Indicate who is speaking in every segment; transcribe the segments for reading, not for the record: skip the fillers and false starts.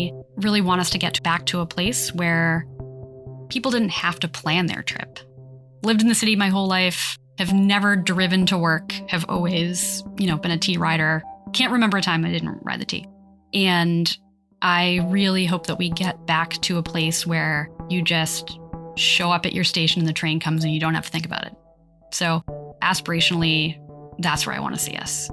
Speaker 1: I really want us to get back to a place where people didn't have to plan their trip. Lived in the city my whole life, have never driven to work, have always, been a T rider. Can't remember a time I didn't ride the T. And I really hope that we get back to a place where you just show up at your station and the train comes and you don't have to think about it. So aspirationally, that's where I want to see us.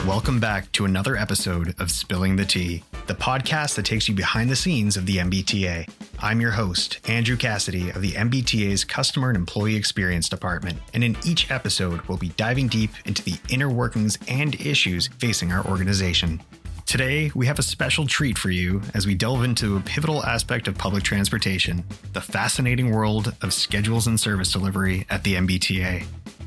Speaker 2: Welcome back to another episode of Spilling the Tea, the podcast that takes you behind the scenes of the MBTA. I'm your host, Andrew Cassidy of the MBTA's Customer and Employee Experience Department, and in each episode, we'll be diving deep into the inner workings and issues facing our organization. Today, we have a special treat for you as we delve into a pivotal aspect of public transportation, the fascinating world of schedules and service delivery at the MBTA.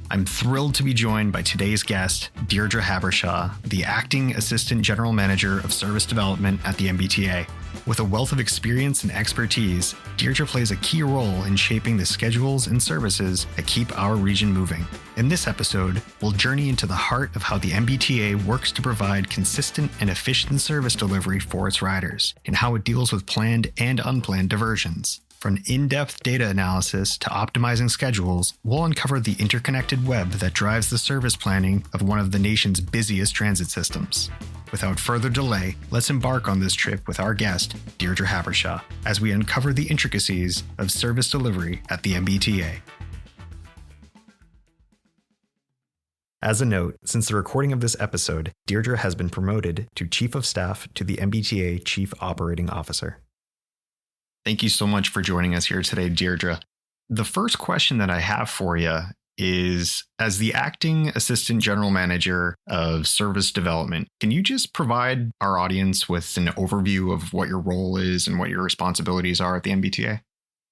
Speaker 2: I'm thrilled to be joined by today's guest, Deirdre Habershaw, the Acting Assistant General Manager of Service Development at the MBTA. With a wealth of experience and expertise, Deirdre plays a key role in shaping the schedules and services that keep our region moving. In this episode, we'll journey into the heart of how the MBTA works to provide consistent and efficient service delivery for its riders, and how it deals with planned and unplanned diversions. From in-depth data analysis to optimizing schedules, we'll uncover the interconnected web that drives the service planning of one of the nation's busiest transit systems. Without further delay, let's embark on this trip with our guest, Deirdre Habershaw, as we uncover the intricacies of service delivery at the MBTA. As a note, since the recording of this episode, Deirdre has been promoted to Chief of Staff to the MBTA Chief Operating Officer. Thank you so much for joining us here today, Deirdre. The first question that I have for you is, as the Acting Assistant General Manager of Service Development, can you just provide our audience with an overview of what your role is and what your responsibilities are at the MBTA?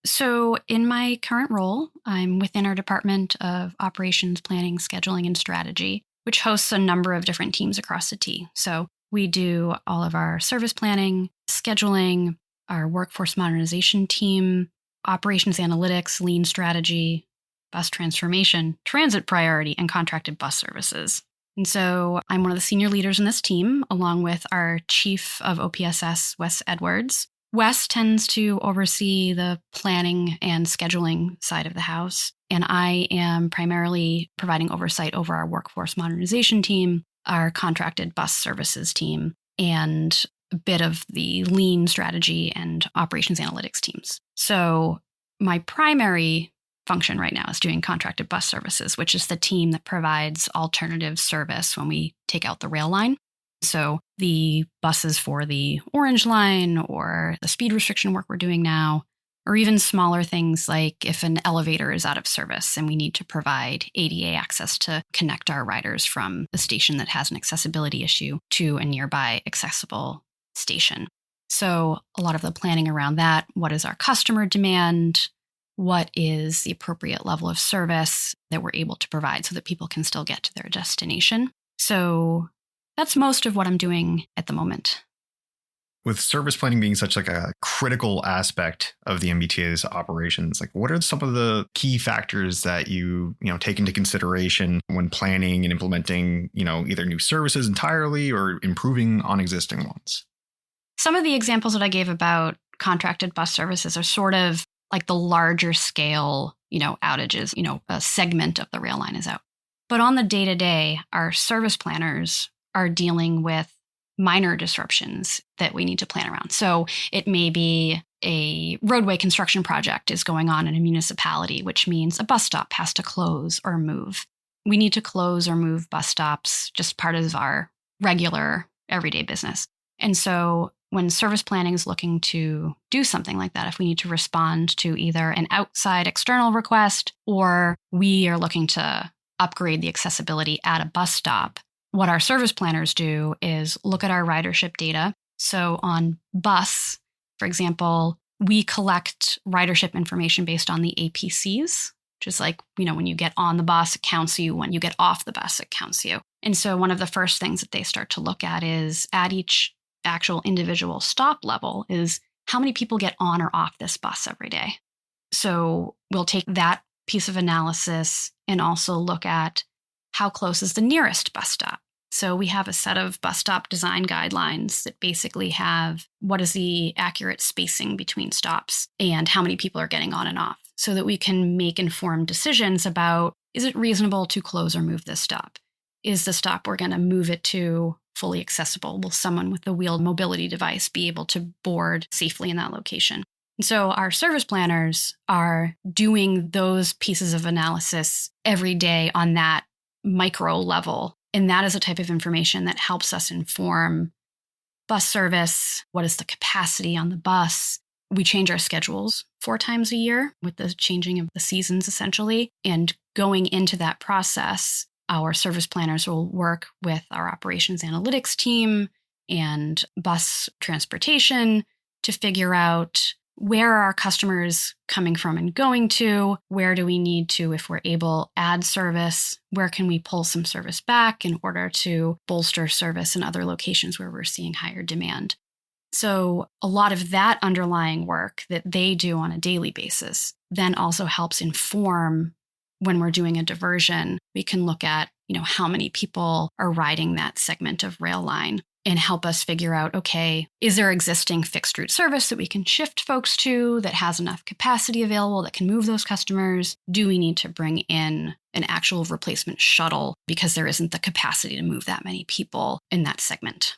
Speaker 1: So in my current role, I'm within our Department of Operations, Planning, Scheduling, and Strategy, which hosts a number of different teams across the T. So we do all of our service planning, scheduling, our workforce modernization team, operations analytics, lean strategy, bus transformation, transit priority, and contracted bus services. And so I'm one of the senior leaders in this team, along with our chief of OPSS, Wes Edwards. Wes tends to oversee the planning and scheduling side of the house, and I am primarily providing oversight over our workforce modernization team, our contracted bus services team, and a bit of the lean strategy and operations analytics teams. So my primary function right now is doing contracted bus services, which is the team that provides alternative service when we take out the rail line. So the buses for the Orange Line or the speed restriction work we're doing now, or even smaller things like if an elevator is out of service and we need to provide ADA access to connect our riders from a station that has an accessibility issue to a nearby accessible station. So a lot of the planning around that, what is our customer demand? What is the appropriate level of service that we're able to provide so that people can still get to their destination? So that's most of what I'm doing at the moment.
Speaker 2: With service planning being such a critical aspect of the MBTA's operations, what are some of the key factors that you take into consideration when planning and implementing, either new services entirely or improving on existing ones?
Speaker 1: Some of the examples that I gave about contracted bus services are sort of like the larger scale, outages, a segment of the rail line is out. But on the day-to-day, our service planners are dealing with minor disruptions that we need to plan around. So it may be a roadway construction project is going on in a municipality, which means a bus stop has to close or move. We need to close or move bus stops, just part of our regular everyday business. And so when service planning is looking to do something like that, if we need to respond to either an outside external request or we are looking to upgrade the accessibility at a bus stop, what our service planners do is look at our ridership data. So on bus, for example, we collect ridership information based on the APCs, which is when you get on the bus, it counts you. When you get off the bus, it counts you. And so one of the first things that they start to look at is at each actual individual stop level is how many people get on or off this bus every day? So we'll take that piece of analysis and also look at how close is the nearest bus stop. So we have a set of bus stop design guidelines that basically have what is the accurate spacing between stops and how many people are getting on and off, so that we can make informed decisions about, is it reasonable to close or move this stop? Is the stop we're going to move it to fully accessible? Will someone with a wheeled mobility device be able to board safely in that location? And so our service planners are doing those pieces of analysis every day on that micro level. And that is a type of information that helps us inform bus service. What is the capacity on the bus? We change our schedules 4 times a year with the changing of the seasons, essentially. And going into that process, our service planners will work with our operations analytics team and bus transportation to figure out, where are our customers coming from and going to? Where do we need to, if we're able, add service? Where can we pull some service back in order to bolster service in other locations where we're seeing higher demand? So a lot of that underlying work that they do on a daily basis then also helps inform, when we're doing a diversion, we can look at, how many people are riding that segment of rail line, and help us figure out, okay, is there existing fixed route service that we can shift folks to that has enough capacity available that can move those customers? Do we need to bring in an actual replacement shuttle because there isn't the capacity to move that many people in that segment?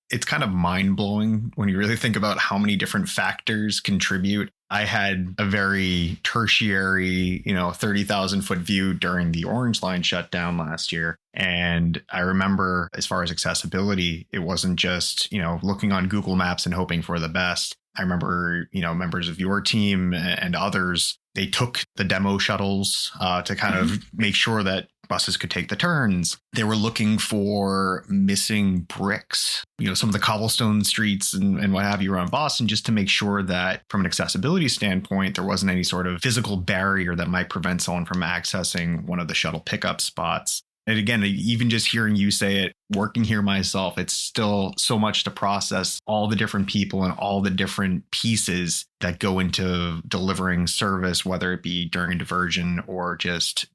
Speaker 2: It's kind of mind-blowing when you really think about how many different factors contribute. I had a very tertiary, 30,000 foot view during the Orange Line shutdown last year. And I remember, as far as accessibility, it wasn't just, looking on Google Maps and hoping for the best. I remember, members of your team and others, they took the demo shuttles to kind of make sure that buses could take the turns. They were looking for missing bricks, some of the cobblestone streets and what have you around Boston, just to make sure that from an accessibility standpoint, there wasn't any sort of physical barrier that might prevent someone from accessing one of the shuttle pickup spots. And again, even just hearing you say it, working here myself, it's still so much to process, all the different people and all the different pieces that go into delivering service, whether it be during diversion or just,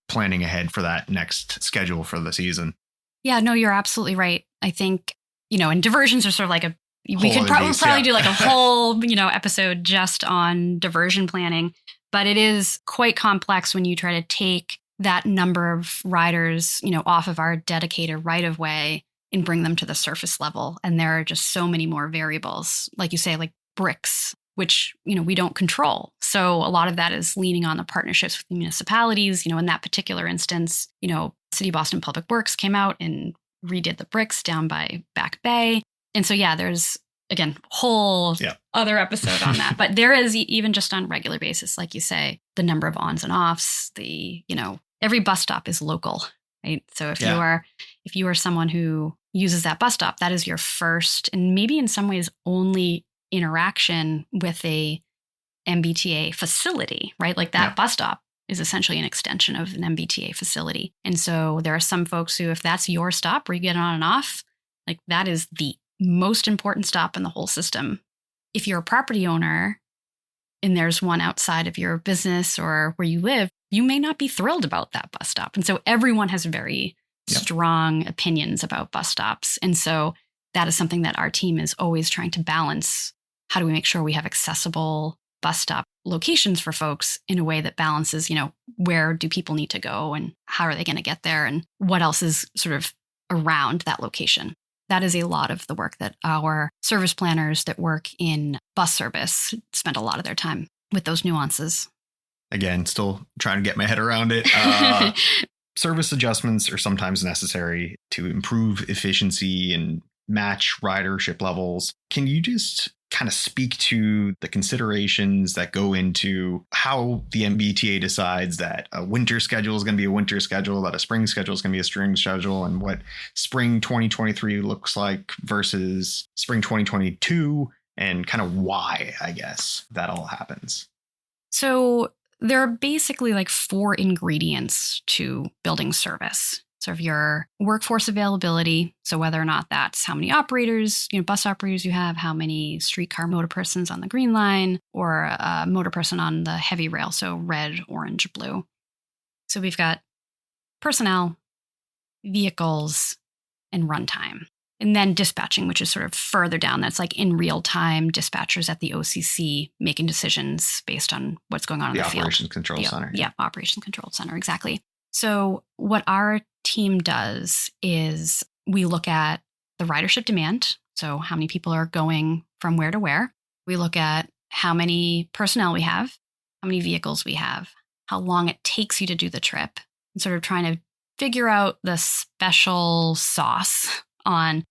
Speaker 2: planning ahead for that next schedule for the season.
Speaker 1: Yeah, no, you're absolutely right. I think, and diversions are sort of like we could probably do like a whole, episode just on diversion planning, but it is quite complex when you try to take that number of riders, off of our dedicated right of way and bring them to the surface level. And there are just so many more variables, like you say, like bricks, which, we don't control. So a lot of that is leaning on the partnerships with the municipalities. In that particular instance, City of Boston Public Works came out and redid the bricks down by Back Bay. And so, there's, again, whole other episode on that. But there is, even just on a regular basis, like you say, the number of ons and offs, every bus stop is local, right? So if you are someone who uses that bus stop, that is your first and maybe in some ways only interaction with a MBTA facility, right? Like that bus stop is essentially an extension of an MBTA facility. And so there are some folks who, if that's your stop where you get on and off, like that is the most important stop in the whole system. If you're a property owner and there's one outside of your business or where you live, you may not be thrilled about that bus stop. And so everyone has very strong opinions about bus stops. And so that is something that our team is always trying to balance. How do we make sure we have accessible bus stop locations for folks in a way that balances, where do people need to go and how are they going to get there and what else is sort of around that location? That is a lot of the work that our service planners that work in bus service spend a lot of their time with those nuances.
Speaker 2: Again, still trying to get my head around it. Service adjustments are sometimes necessary to improve efficiency and match ridership levels. Can you just kind of speak to the considerations that go into how the MBTA decides that a winter schedule is going to be a winter schedule, that a spring schedule is going to be a spring schedule, and what spring 2023 looks like versus spring 2022, and kind of why, I guess, that all happens?
Speaker 1: So there are basically like 4 ingredients to building service. sort of your workforce availability. So whether or not that's how many operators, bus operators you have, how many streetcar motor persons on the green line, or a motor person on the heavy rail, so red, orange, blue. So we've got personnel, vehicles, and runtime. And then dispatching, which is sort of further down. That's like in real time, dispatchers at the OCC making decisions based on what's going on in the field.
Speaker 2: The Operations Control Center.
Speaker 1: Yeah, Operations Control Center, exactly. So what our team does is we look at the ridership demand. So how many people are going from where to where. We look at how many personnel we have, how many vehicles we have, how long it takes you to do the trip, and sort of trying to figure out the special sauce on,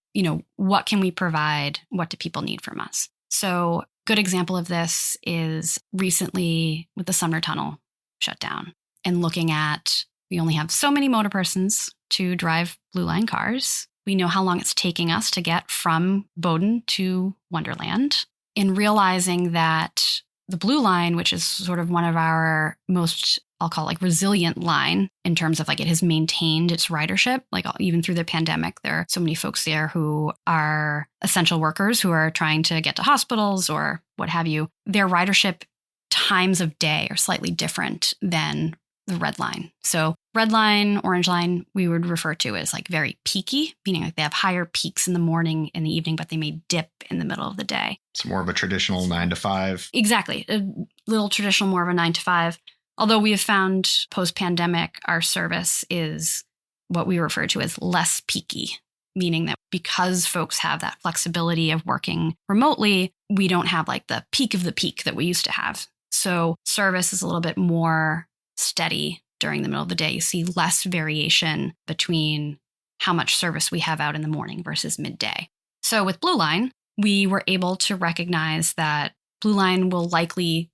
Speaker 1: what can we provide? What do people need from us? So good example of this is recently with the Sumner Tunnel shutdown and looking at, we only have so many motor persons to drive Blue Line cars. We know how long it's taking us to get from Bowdoin to Wonderland, and realizing that the Blue Line, which is sort of one of our most, I'll call it like resilient line in terms of like it has maintained its ridership, like even through the pandemic, there are so many folks there who are essential workers who are trying to get to hospitals or what have you. Their ridership times of day are slightly different than the red line. So red line, orange line, we would refer to as like very peaky, meaning like they have higher peaks in the morning and the evening, but they may dip in the middle of the day.
Speaker 2: It's more of a traditional 9 to 5.
Speaker 1: Exactly. A little traditional, more of a 9 to 5. Although we have found post-pandemic, our service is what we refer to as less peaky, meaning that because folks have that flexibility of working remotely, we don't have like the peak of the peak that we used to have. So service is a little bit more steady during the middle of the day. You see less variation between how much service we have out in the morning versus midday. So with Blue Line, we were able to recognize that Blue Line will likely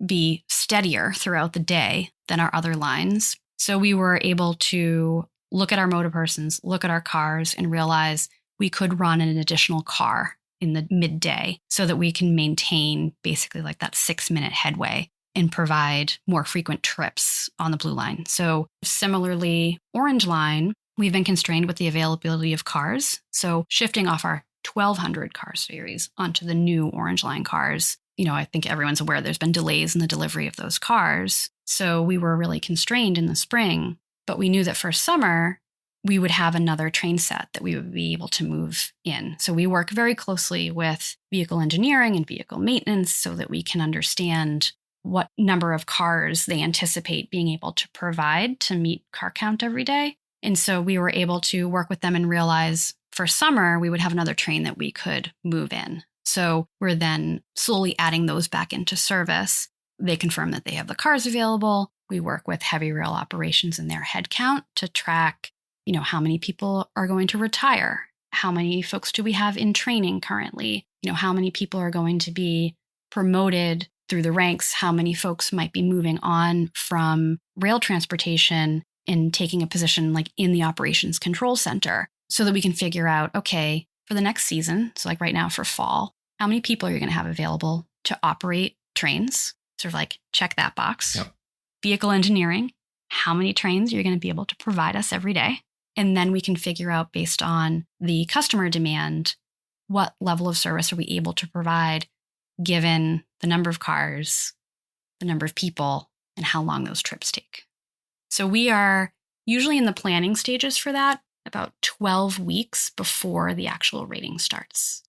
Speaker 1: be steadier throughout the day than our other lines. So we were able to look at our motor persons, look at our cars, and realize we could run an additional car in the midday so that we can maintain basically like that 6-minute headway and provide more frequent trips on the Blue Line. So similarly, Orange Line, we've been constrained with the availability of cars. So shifting off our 1,200 car series onto the new Orange Line cars, I think everyone's aware there's been delays in the delivery of those cars. So we were really constrained in the spring, but we knew that for summer, we would have another train set that we would be able to move in. So we work very closely with vehicle engineering and vehicle maintenance so that we can understand what number of cars they anticipate being able to provide to meet car count every day. And so we were able to work with them and realize for summer, we would have another train that we could move in. So we're then slowly adding those back into service. They confirm that they have the cars available. We work with heavy rail operations and their headcount to track, how many people are going to retire? How many folks do we have in training currently? How many people are going to be promoted through the ranks? How many folks might be moving on from rail transportation and taking a position like in the operations control center so that we can figure out, okay, for the next season, so like right now for fall, how many people are you going to have available to operate trains? Sort of like check that box.
Speaker 2: Yep.
Speaker 1: Vehicle engineering, how many trains you're going to be able to provide us every day? And then we can figure out based on the customer demand, what level of service are we able to provide given the number of cars, the number of people, and how long those trips take. So we are usually in the planning stages for that about 12 weeks before the actual rating starts.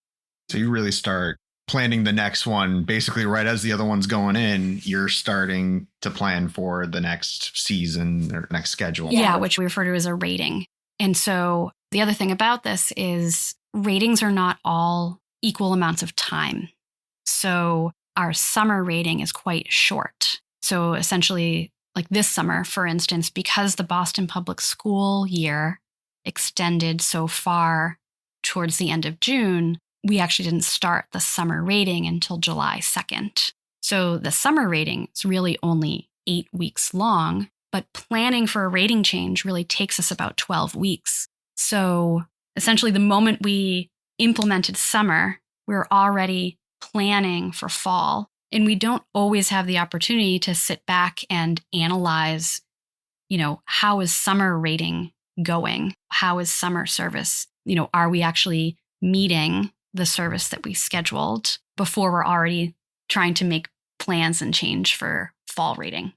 Speaker 2: So you really start planning the next one basically right as the other one's going in. You're starting to plan for the next season or next schedule.
Speaker 1: Yeah, which we refer to as a rating. And so the other thing about this is ratings are not all equal amounts of time. So our summer rating is quite short. So essentially, like this summer, for instance, because the Boston Public School year extended so far towards the end of June, we actually didn't start the summer rating until July 2nd. So the summer rating is really only 8 weeks long, but planning for a rating change really takes us about 12 weeks. So essentially, the moment we implemented summer, we're already planning for fall. And we don't always have the opportunity to sit back and analyze, how is summer rating going? How is summer service? Are we actually meeting the service that we scheduled before we're already trying to make plans and change for fall rating?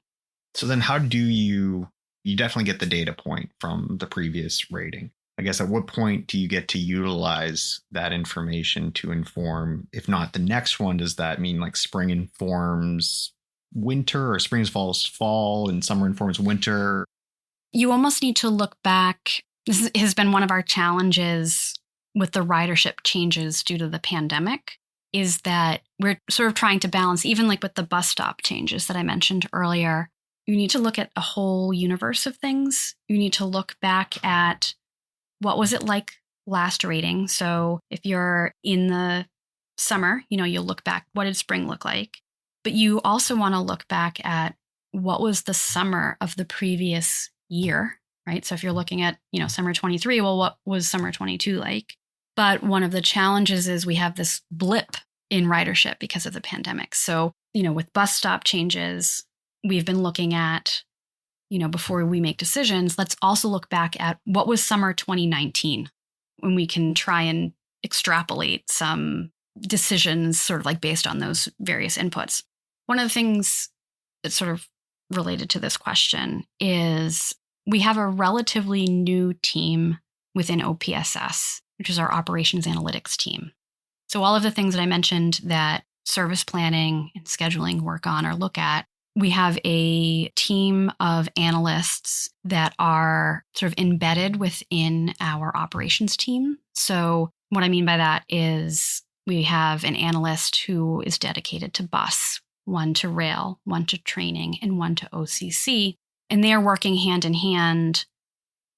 Speaker 2: So then how do you definitely get the data point from the previous rating? I guess at what point do you get to utilize that information to inform, if not the next one, does that mean like spring informs winter, or spring falls fall and summer informs winter?
Speaker 1: You almost need to look back. This has been one of our challenges with the ridership changes due to the pandemic, is that we're sort of trying to balance, even like with the bus stop changes that I mentioned earlier. You need to look at a whole universe of things. You need to look back at what was it like last rating. So if you're in the summer, you'll look back, what did spring look like? But you also want to look back at what was the summer of the previous year, right? So if you're looking at, summer 23, well, what was summer 22 like? But one of the challenges is we have this blip in ridership because of the pandemic. So, with bus stop changes, we've been looking at, before we make decisions, let's also look back at what was summer 2019, when we can try and extrapolate some decisions sort of like based on those various inputs. One of the things that's sort of related to this question is we have a relatively new team within OPSS, which is our operations analytics team. So all of the things that I mentioned that service planning and scheduling work on or look at, we have a team of analysts that are sort of embedded within our operations team. So what I mean by that is we have an analyst who is dedicated to bus, one to rail, one to training, and one to OCC. And they are working hand in hand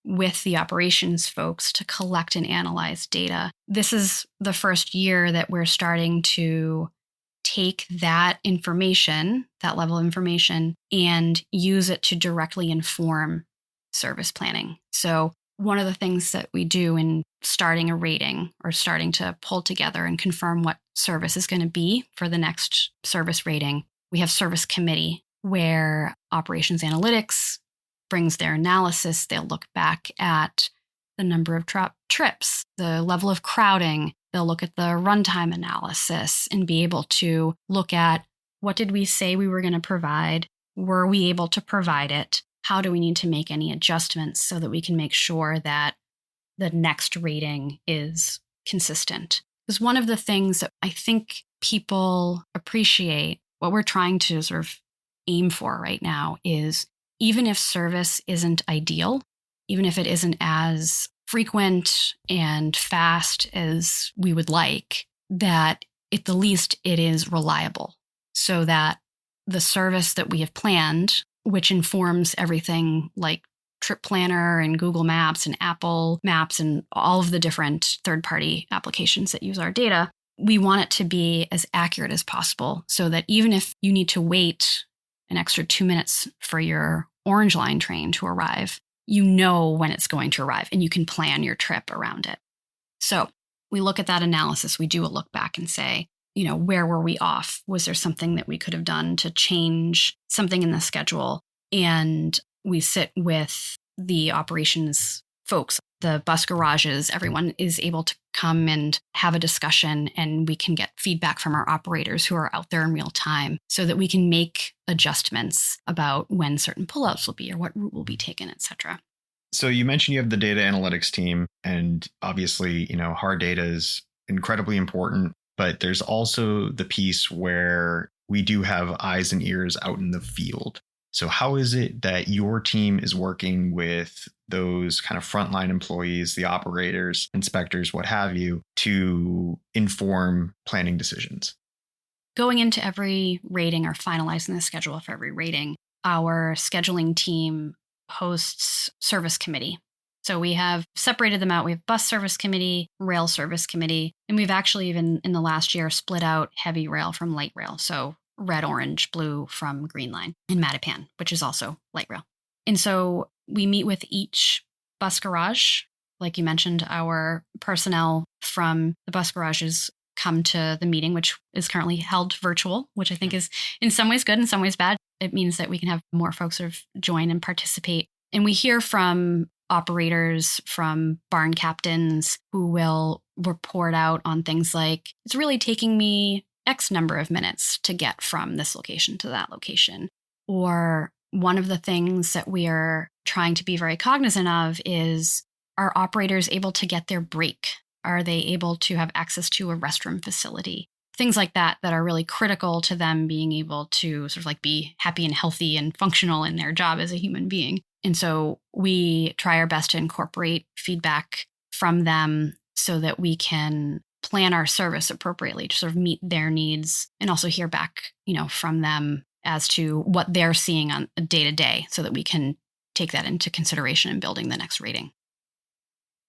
Speaker 1: with the operations folks to collect and analyze data. This is the first year that we're starting to take that information, that level of information, and use it to directly inform service planning. So one of the things that we do in starting a rating or starting to pull together and confirm what service is going to be for the next service rating, we have service committee where operations analytics brings their analysis. They'll look back at the number of trips, the level of crowding. They'll look at the runtime analysis and be able to look at what did we say we were going to provide? Were we able to provide it? How do we need to make any adjustments so that we can make sure that the next rating is consistent? Because one of the things that I think people appreciate, what we're trying to sort of aim for right now is, even if service isn't ideal, even if it isn't as frequent and fast as we would like, that at the least it is reliable, so that the service that we have planned, which informs everything like Trip Planner and Google Maps and Apple Maps and all of the different third-party applications that use our data, we want it to be as accurate as possible, so that even if you need to wait an extra 2 minutes for your Orange Line train to arrive, you know when it's going to arrive and you can plan your trip around it. So we look at that analysis, we do a look back and say, where were we off? Was there something that we could have done to change something in the schedule? And we sit with the operations folks, the bus garages, everyone is able to come and have a discussion, and we can get feedback from our operators who are out there in real time so that we can make adjustments about when certain pullouts will be or what route will be taken, et cetera.
Speaker 2: So you mentioned you have the data analytics team, and obviously, hard data is incredibly important, but there's also the piece where we do have eyes and ears out in the field. So how is it that your team is working with those kind of frontline employees, the operators, inspectors, what have you, to inform planning decisions?
Speaker 1: Going into every rating or finalizing the schedule for every rating, our scheduling team hosts service committee. So we have separated them out. We have bus service committee, rail service committee, and we've actually even in the last year split out heavy rail from light rail. So red, orange, blue from Green Line in Mattapan, which is also light rail. And so we meet with each bus garage. Like you mentioned, our personnel from the bus garages come to the meeting, which is currently held virtual, which I think is in some ways good, in some ways bad. It means that we can have more folks sort of join and participate. And we hear from operators, from barn captains who will report out on things like, it's really taking me X number of minutes to get from this location to that location. Or one of the things that we are trying to be very cognizant of is, are operators able to get their break? Are they able to have access to a restroom facility? Things like that are really critical to them being able to sort of like be happy and healthy and functional in their job as a human being. And so we try our best to incorporate feedback from them so that we can plan our service appropriately to sort of meet their needs, and also hear back, from them as to what they're seeing on a day to day, so that we can take that into consideration in building the next rating.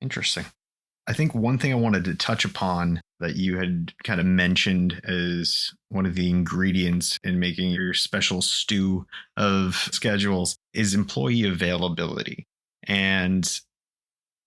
Speaker 2: Interesting. I think one thing I wanted to touch upon that you had kind of mentioned as one of the ingredients in making your special stew of schedules is employee availability. And,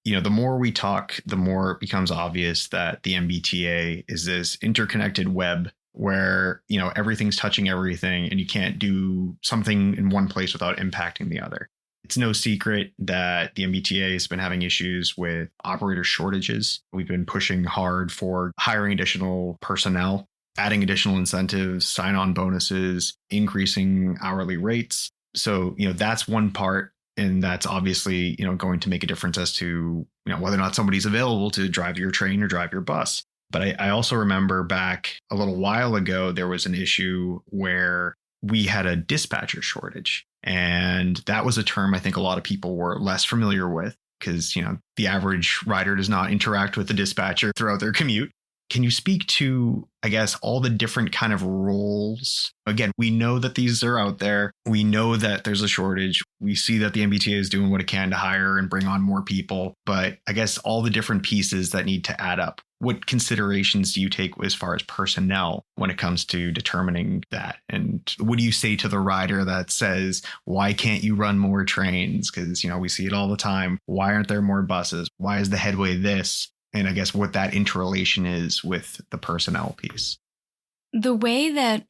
Speaker 2: the more we talk, the more it becomes obvious that the MBTA is this interconnected web where, everything's touching everything and you can't do something in one place without impacting the other. It's no secret that the MBTA has been having issues with operator shortages. We've been pushing hard for hiring additional personnel, adding additional incentives, sign-on bonuses, increasing hourly rates. So, that's one part. And that's obviously, going to make a difference as to, whether or not somebody's available to drive your train or drive your bus. But I also remember back a little while ago, there was an issue where we had a dispatcher shortage. And that was a term I think a lot of people were less familiar with because, the average rider does not interact with the dispatcher throughout their commute. Can you speak to, I guess, all the different kind of roles? Again, we know that these are out there. We know that there's a shortage. We see that the MBTA is doing what it can to hire and bring on more people. But I guess all the different pieces that need to add up. What considerations do you take as far as personnel when it comes to determining that? And what do you say to the rider that says, why can't you run more trains? Because, we see it all the time. Why aren't there more buses? Why is the headway this? And I guess what that interrelation is with the personnel piece.
Speaker 1: The way that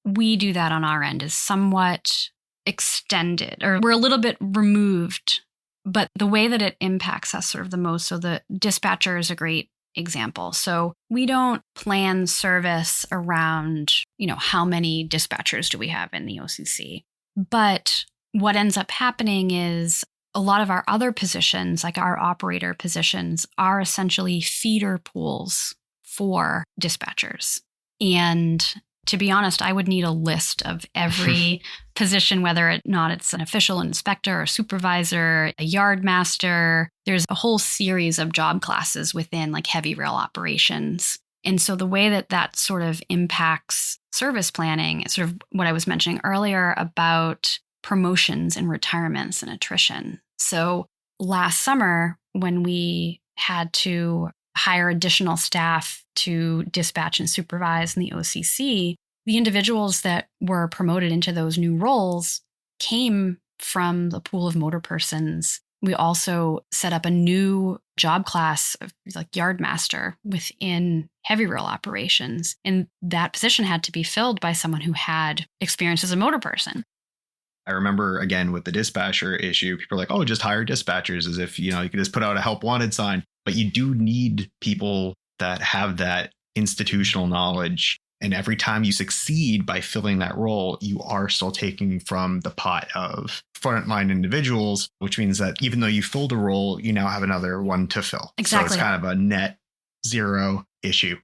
Speaker 1: we do that on our end is somewhat extended, or we're a little bit removed, but the way that it impacts us sort of the most. So the dispatcher is a great example. So we don't plan service around, how many dispatchers do we have in the OCC? But what ends up happening is a lot of our other positions, like our operator positions, are essentially feeder pools for dispatchers. And to be honest, I would need a list of every position, whether or not it's an official inspector or supervisor, a yard master. There's a whole series of job classes within like heavy rail operations. And so the way that sort of impacts service planning is sort of what I was mentioning earlier about promotions and retirements and attrition. So last summer, when we had to hire additional staff to dispatch and supervise in the OCC, the individuals that were promoted into those new roles came from the pool of motor persons. We also set up a new job class of like yard master within heavy rail operations. And that position had to be filled by someone who had experience as a motor person.
Speaker 2: I remember, again, with the dispatcher issue, people are like, oh, just hire dispatchers, as if, you can just put out a help wanted sign. But you do need people that have that institutional knowledge. And every time you succeed by filling that role, you are still taking from the pot of frontline individuals, which means that even though you filled a role, you now have another one to fill.
Speaker 1: Exactly.
Speaker 2: So it's kind of a net zero issue.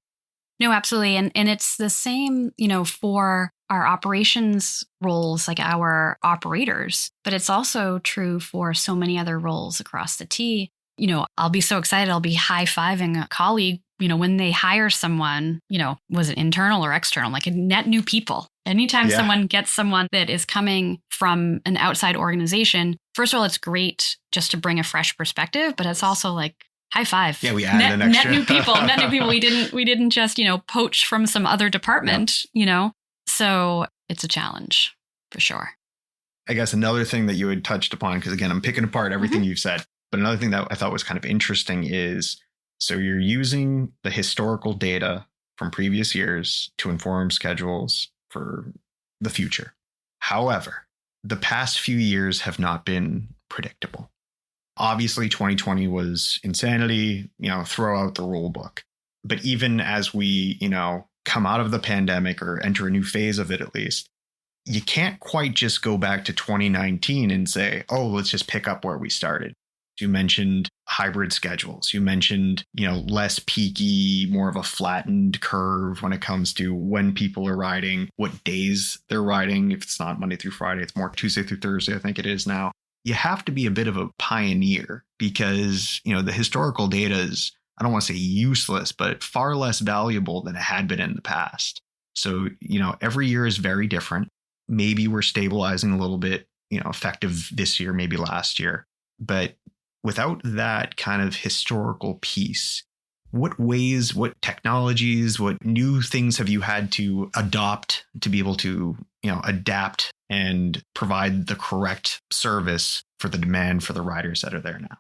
Speaker 1: No, absolutely. And it's the same, for our operations roles, like our operators, but it's also true for so many other roles across the T. I'll be so excited. I'll be high-fiving a colleague, when they hire someone, was it internal or external, like a net new people. Anytime someone gets someone that is coming from an outside organization, first of all, it's great just to bring a fresh perspective, but it's also like, high five.
Speaker 2: Yeah, we added an extra.
Speaker 1: Net new people. We didn't just, poach from some other department, So it's a challenge for sure.
Speaker 2: I guess another thing that you had touched upon, because again, I'm picking apart everything you've said, but another thing that I thought was kind of interesting is, so you're using the historical data from previous years to inform schedules for the future. However, the past few years have not been predictable. Obviously, 2020 was insanity, throw out the rule book. But even as we, come out of the pandemic or enter a new phase of it, at least, you can't quite just go back to 2019 and say, oh, let's just pick up where we started. You mentioned hybrid schedules. You mentioned, less peaky, more of a flattened curve when it comes to when people are riding, what days they're riding. If it's not Monday through Friday, it's more Tuesday through Thursday, I think it is now. You have to be a bit of a pioneer because, the historical data is, I don't want to say useless, but far less valuable than it had been in the past. So, every year is very different. Maybe we're stabilizing a little bit, effective this year, maybe last year. But without that kind of historical piece, what ways, what technologies, what new things have you had to adopt to be able to, adapt and provide the correct service for the demand for the riders that are there now?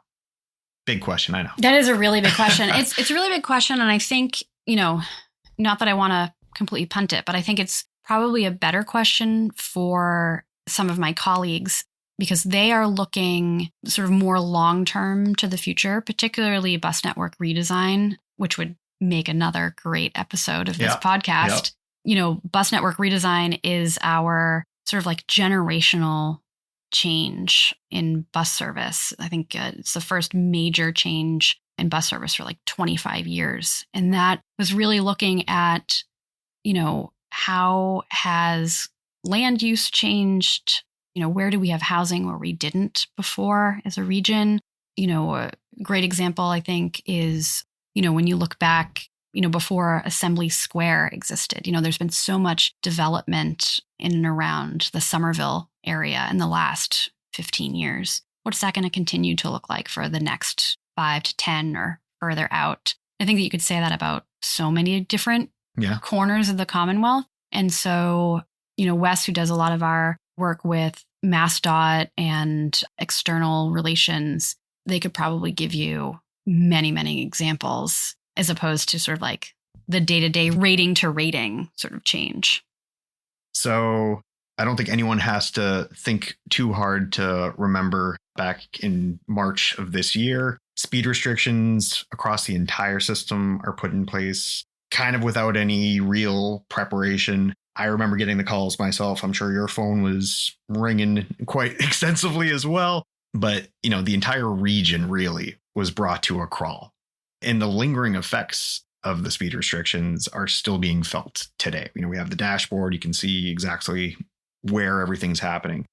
Speaker 2: Big question, I know.
Speaker 1: That is a really big question. It's a really big question. And I think, not that I want to completely punt it, but I think it's probably a better question for some of my colleagues because they are looking sort of more long-term to the future, particularly bus network redesign, which would make another great episode of this podcast. Bus network redesign is our sort of like generational change in bus service. I think it's the first major change in bus service for like 25 years. And that was really looking at, how has land use changed? Where do we have housing where we didn't before as a region? A great example, I think, is, when you look back, before Assembly Square existed, there's been so much development in and around the Somerville area in the last 15 years. What's that going to continue to look like for the next 5 to 10 or further out? I think that you could say that about so many different corners of the Commonwealth. And so, Wes, who does a lot of our work with MassDOT and external relations, they could probably give you many, many examples as opposed to sort of like the day-to-day rating to rating sort of change.
Speaker 2: So I don't think anyone has to think too hard to remember back in March of this year, speed restrictions across the entire system are put in place kind of without any real preparation. I remember getting the calls myself. I'm sure your phone was ringing quite extensively as well. But, the entire region really was brought to a crawl. And the lingering effects of the speed restrictions are still being felt today. We have the dashboard. You can see exactly where everything's happening.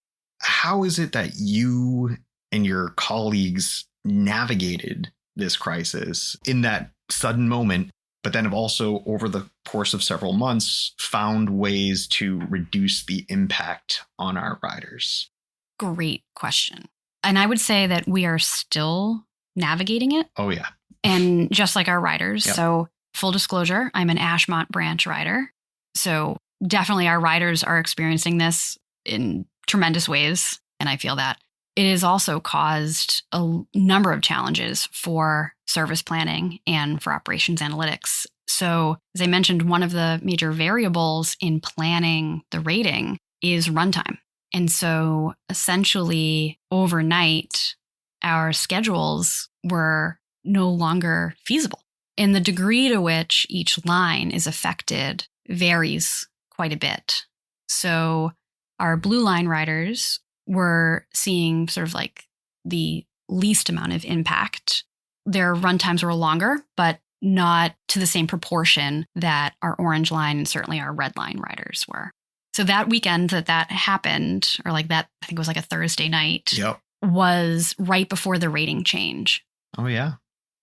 Speaker 2: How is it that you and your colleagues navigated this crisis in that sudden moment, but then have also over the course of several months found ways to reduce the impact on our riders?
Speaker 1: Great question. And I would say that we are still navigating it.
Speaker 2: Oh, yeah.
Speaker 1: And just like our riders. Yep. So full disclosure, I'm an Ashmont branch rider. So definitely our riders are experiencing this in tremendous ways. And I feel that it has also caused a number of challenges for service planning and for operations analytics. So as I mentioned, one of the major variables in planning the rating is runtime. And so essentially overnight, our schedules were no longer feasible. And the degree to which each line is affected varies quite a bit. So our blue line riders were seeing sort of like the least amount of impact. Their run times were longer, but not to the same proportion that our orange line and certainly our red line riders were. So that weekend that happened, or like that, I think it was like a Thursday night, was right before the rating change.
Speaker 2: Oh, yeah.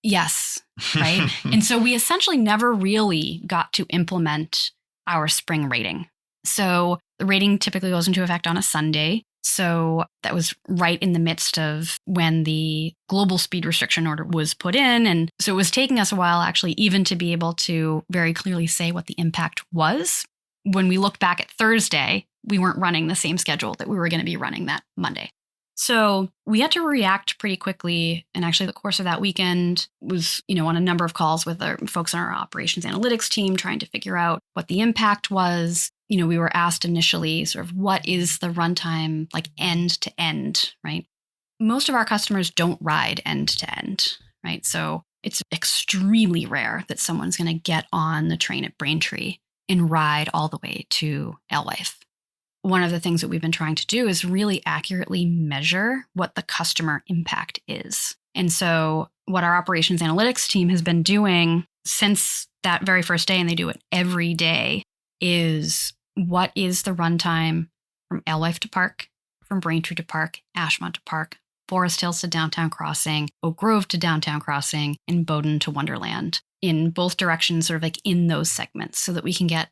Speaker 1: Yes. Right. And so we essentially never really got to implement our spring rating. So the rating typically goes into effect on a Sunday. So that was right in the midst of when the global speed restriction order was put in. And so it was taking us a while actually even to be able to very clearly say what the impact was. When we look back at Thursday, we weren't running the same schedule that we were going to be running that Monday. So we had to react pretty quickly. And actually the course of that weekend was, on a number of calls with the folks on our operations analytics team trying to figure out what the impact was. We were asked initially sort of what is the runtime like end to end, right? most of our customers don't ride end to end, right? So it's extremely rare that someone's going to get on the train at Braintree and ride all the way to Alewife. One of the things that we've been trying to do is really accurately measure what the customer impact is. And so what our operations analytics team has been doing since that very first day, and they do it every day, is what is the runtime from Alewife to Park, from Braintree to Park, Ashmont to Park, Forest Hills to Downtown Crossing, Oak Grove to Downtown Crossing, and Bowden to Wonderland, in both directions, sort of like in those segments, so that we can get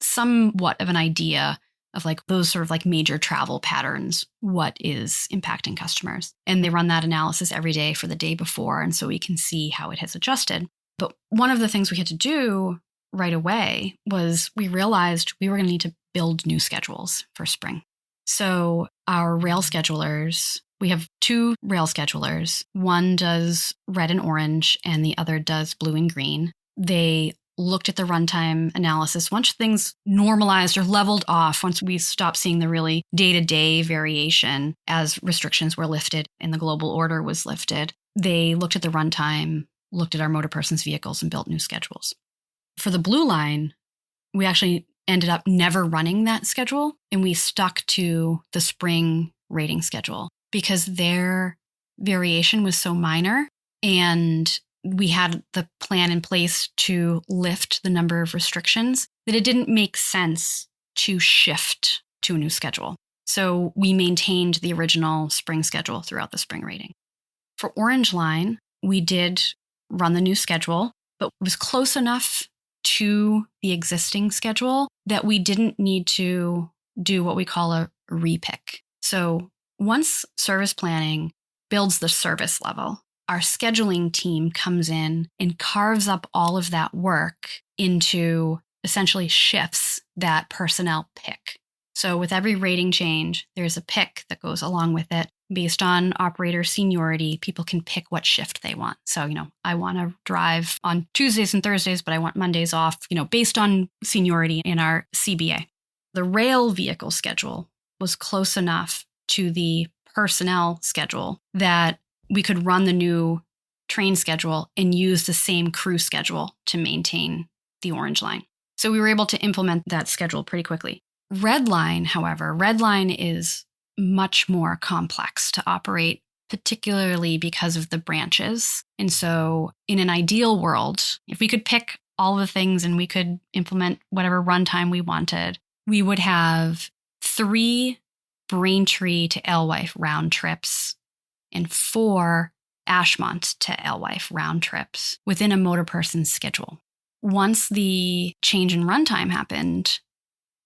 Speaker 1: somewhat of an idea of like those sort of like major travel patterns, what is impacting customers. And they run that analysis every day for the day before, and so we can see how it has adjusted. But one of the things we had to do right away was we realized we were going to need to build new schedules for spring. So our rail schedulers, we have two rail schedulers. One does red and orange, and the other does blue and green. They looked at the runtime analysis. Once things normalized or leveled off, once we stopped seeing the really day-to-day variation as restrictions were lifted and the global order was lifted, they looked at the runtime, looked at our motor persons vehicles, and built new schedules. For the blue line, we actually ended up never running that schedule, and we stuck to the spring rating schedule because their variation was so minor, and we had the plan in place to lift the number of restrictions that it didn't make sense to shift to a new schedule. So we maintained the original spring schedule throughout the spring rating. For Orange Line, we did run the new schedule, but it was close enough to the existing schedule that we didn't need to do what we call a repick. So once service planning builds the service level, our scheduling team comes in and carves up all of that work into essentially shifts that personnel pick. So with every rating change, there's a pick that goes along with it. Based on operator seniority, people can pick what shift they want. So, I want to drive on Tuesdays and Thursdays, but I want Mondays off, based on seniority in our CBA. The rail vehicle schedule was close enough to the personnel schedule that we could run the new train schedule and use the same crew schedule to maintain the Orange Line. So we were able to implement that schedule pretty quickly. Red Line, however, Red Line is much more complex to operate, particularly because of the branches. And so in an ideal world, if we could pick all the things and we could implement whatever runtime we wanted, we would have 3 Braintree to Alewife round trips and 4 Ashmont to Alewife round trips within a motor person's schedule. Once the change in runtime happened,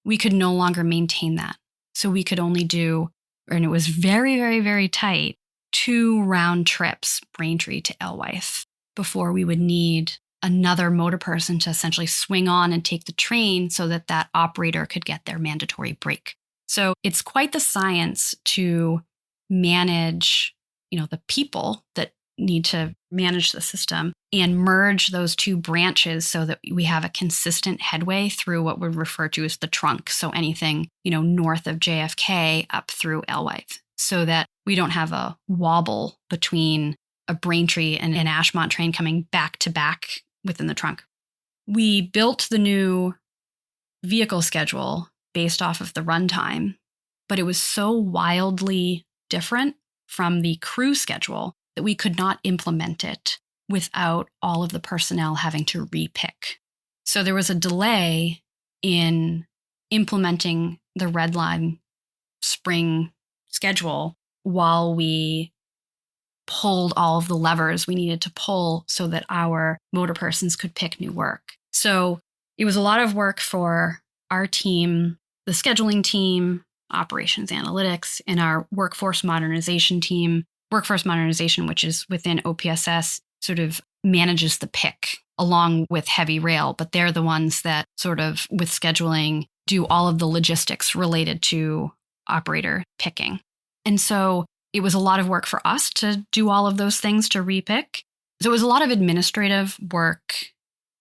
Speaker 1: we could no longer maintain that. So we could only do, and it was very, very, very tight, 2 round trips, Braintree to Alewife, before we would need another motor person to essentially swing on and take the train so that that operator could get their mandatory break. So it's quite the science to manage, the people that need to manage the system and merge those 2 branches so that we have a consistent headway through what we refer to as the trunk. So anything, north of JFK up through Alewife, so that we don't have a wobble between a Braintree and an Ashmont train coming back to back within the trunk. We built the new vehicle schedule based off of the runtime, but it was so wildly different from the crew schedule that we could not implement it without all of the personnel having to repick. So there was a delay in implementing the Red Line spring schedule while we pulled all of the levers we needed to pull so that our motor persons could pick new work. So it was a lot of work for our team, the scheduling team, operations analytics, and our workforce modernization team. Workforce modernization, which is within OPSS, sort of manages the pick along with heavy rail, but they're the ones that sort of, with scheduling, do all of the logistics related to operator picking. And so it was a lot of work for us to do all of those things to repick. So it was a lot of administrative work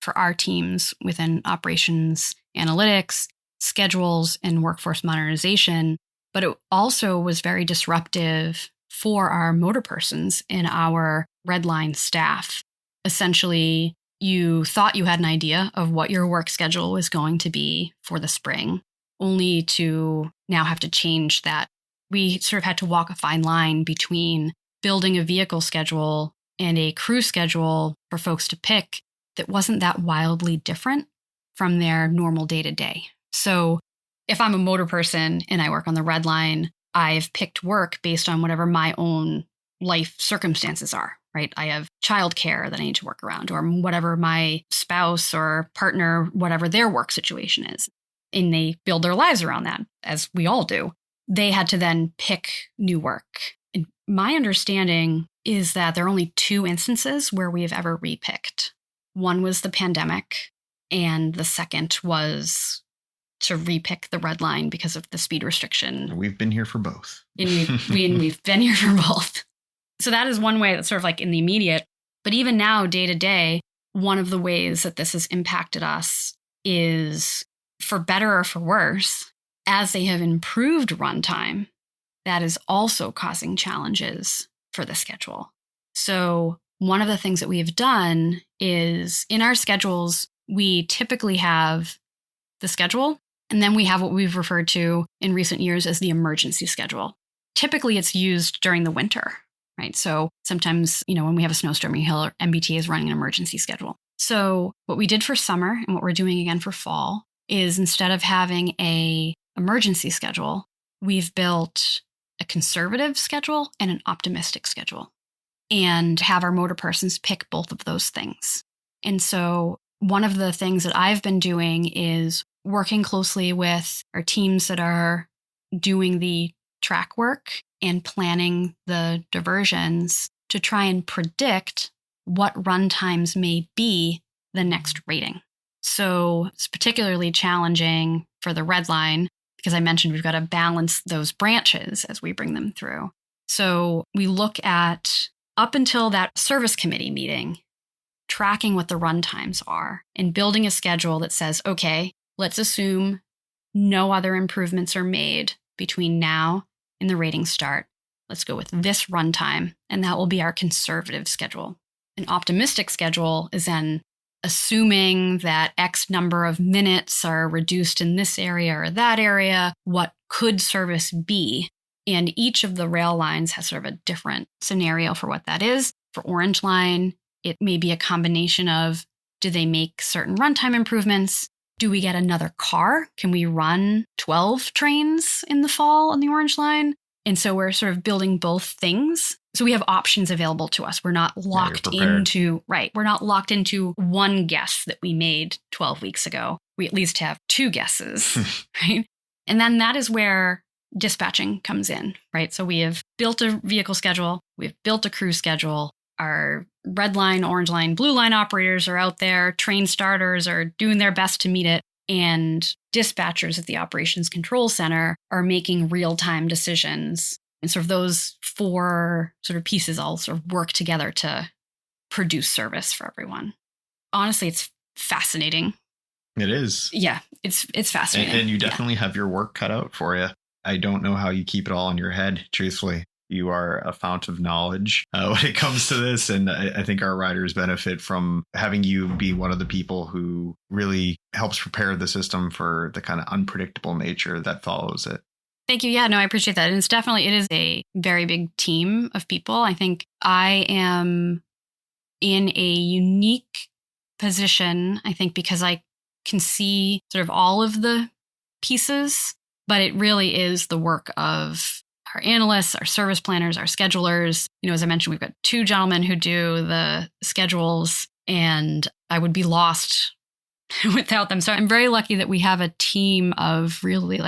Speaker 1: for our teams within operations analytics, schedules, and workforce modernization. But it also was very disruptive for our motor persons and our red line staff. Essentially, you thought you had an idea of what your work schedule was going to be for the spring, only to now have to change that. We sort of had to walk a fine line between building a vehicle schedule and a crew schedule for folks to pick that wasn't that wildly different from their normal day-to-day. So if I'm a motor person and I work on the red line, I've picked work based on whatever my own life circumstances are, right? I have childcare that I need to work around, or whatever my spouse or partner, whatever their work situation is. And they build their lives around that, as we all do. They had to then pick new work. And my understanding is that there are only 2 instances where we have ever repicked. One was the pandemic, and the second was to repick the red line because of the speed restriction.
Speaker 2: We've been here for both.
Speaker 1: And we've been here for both. So that is one way that's sort of like in the immediate. But even now, day to day, one of the ways that this has impacted us is, for better or for worse, as they have improved runtime, that is also causing challenges for the schedule. So one of the things that we have done is, in our schedules, we typically have the schedule, and then we have what we've referred to in recent years as the emergency schedule. Typically, it's used during the winter, right? So sometimes, when we have a snowstorm, MBTA is running an emergency schedule. So what we did for summer and what we're doing again for fall is, instead of having a emergency schedule, we've built a conservative schedule and an optimistic schedule, and have our motor persons pick both of those things. And so one of the things that I've been doing is working closely with our teams that are doing the track work and planning the diversions to try and predict what run times may be the next rating. So it's particularly challenging for the red line because I mentioned we've got to balance those branches as we bring them through. So we look at, up until that service committee meeting, tracking what the run times are and building a schedule that says, okay, let's assume no other improvements are made between now and the rating start. Let's go with this runtime, and that will be our conservative schedule. An optimistic schedule is then assuming that X number of minutes are reduced in this area or that area. What could service be? And each of the rail lines has sort of a different scenario for what that is. For Orange Line, it may be a combination of, do they make certain runtime improvements? Do we get another car? Can we run 12 trains in the fall on the Orange Line? And so we're sort of building both things. So we have options available to us. We're not locked into, right. We're not locked into one guess that we made 12 weeks ago. We at least have 2 guesses, right? And then that is where dispatching comes in, right? So we have built a vehicle schedule. We've built a crew schedule. Our red line, orange line, blue line operators are out there. Train starters are doing their best to meet it. And dispatchers at the operations control center are making real-time decisions. And sort of those 4 sort of pieces all sort of work together to produce service for everyone. Honestly, it's fascinating.
Speaker 2: It is.
Speaker 1: Yeah, it's fascinating.
Speaker 2: And you definitely have your work cut out for you. I don't know how you keep it all in your head, truthfully. You are a fount of knowledge when it comes to this. And I think our riders benefit from having you be one of the people who really helps prepare the system for the kind of unpredictable nature that follows it.
Speaker 1: Thank you. Yeah, no, I appreciate that. And it is a very big team of people. I think I am in a unique position, I think, because I can see sort of all of the pieces, but it really is the work of our analysts, our service planners, our schedulers. As I mentioned, we've got 2 gentlemen who do the schedules, and I would be lost without them. So I'm very lucky that we have a team of really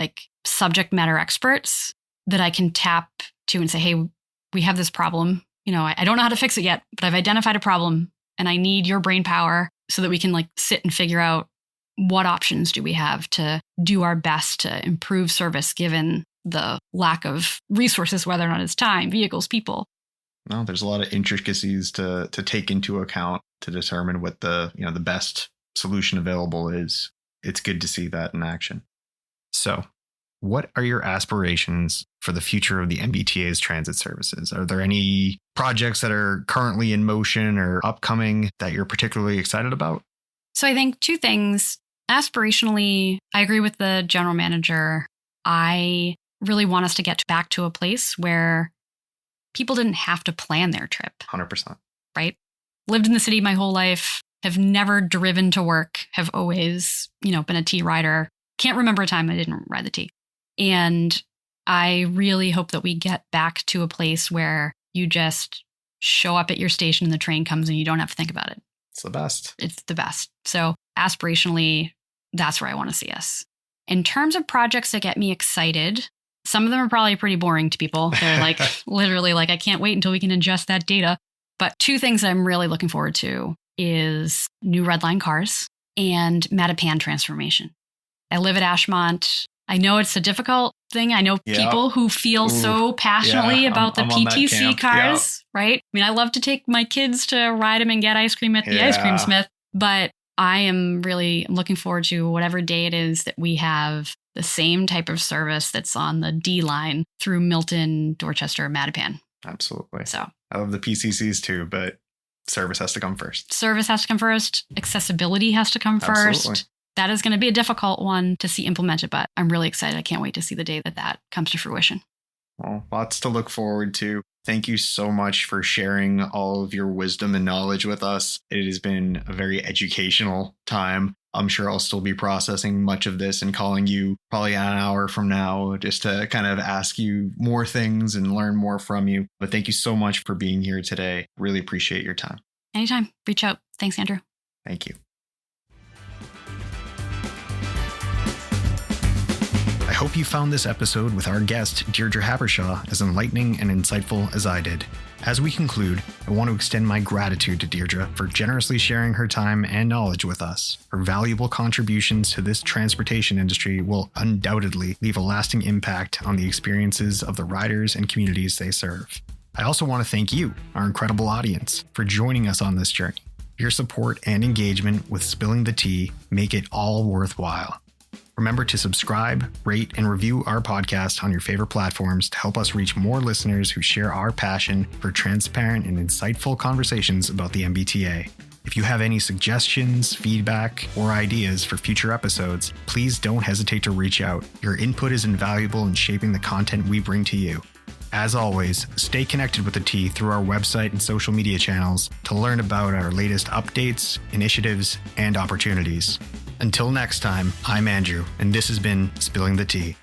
Speaker 1: subject matter experts that I can tap to and say, hey, we have this problem. I don't know how to fix it yet, but I've identified a problem and I need your brain power so that we can sit and figure out what options do we have to do our best to improve service given the lack of resources, whether or not it's time, vehicles, people.
Speaker 2: Well, there's a lot of intricacies to take into account to determine what the best solution available is. It's good to see that in action. So what are your aspirations for the future of the MBTA's transit services? Are there any projects that are currently in motion or upcoming that you're particularly excited about?
Speaker 1: So I think two things. Aspirationally, I agree with the general manager. I really want us to get back to a place where people didn't have to plan their trip.
Speaker 2: 100%.
Speaker 1: Right? Lived in the city my whole life, have never driven to work, have always, been a T rider. Can't remember a time I didn't ride the T. And I really hope that we get back to a place where you just show up at your station and the train comes and you don't have to think about it.
Speaker 2: It's the best.
Speaker 1: It's the best. So aspirationally, that's where I want to see us. In terms of projects that get me excited, some of them are probably pretty boring to people. They're like literally like, I can't wait until we can ingest that data. But two things I'm really looking forward to is new red line cars and Mattapan transformation. I live at Ashmont. I know it's a difficult thing. I know people who feel so passionately about the PTC cars, right? I mean, I love to take my kids to ride them and get ice cream at the ice cream smith, but I am really looking forward to whatever day it is that we have the same type of service that's on the D line through Milton, Dorchester, Mattapan.
Speaker 2: Absolutely.
Speaker 1: So
Speaker 2: I love the PCCs too, but service has to come first.
Speaker 1: Service has to come first. Accessibility has to come first. That is going to be a difficult one to see implemented, but I'm really excited. I can't wait to see the day that that comes to fruition.
Speaker 2: Well, lots to look forward to. Thank you so much for sharing all of your wisdom and knowledge with us. It has been a very educational time. I'm sure I'll still be processing much of this and calling you probably an hour from now just to kind of ask you more things and learn more from you. But thank you so much for being here today. Really appreciate your time.
Speaker 1: Anytime. Reach out. Thanks, Andrew.
Speaker 2: Thank you. I hope you found this episode with our guest, Deirdre Habershaw, as enlightening and insightful as I did. As we conclude, I want to extend my gratitude to Deirdre for generously sharing her time and knowledge with us. Her valuable contributions to this transportation industry will undoubtedly leave a lasting impact on the experiences of the riders and communities they serve. I also want to thank you, our incredible audience, for joining us on this journey. Your support and engagement with Spilling the Tea make it all worthwhile. Remember to subscribe, rate, and review our podcast on your favorite platforms to help us reach more listeners who share our passion for transparent and insightful conversations about the MBTA. If you have any suggestions, feedback, or ideas for future episodes, please don't hesitate to reach out. Your input is invaluable in shaping the content we bring to you. As always, stay connected with the T through our website and social media channels to learn about our latest updates, initiatives, and opportunities. Until next time, I'm Andrew, and this has been Spilling the Tea.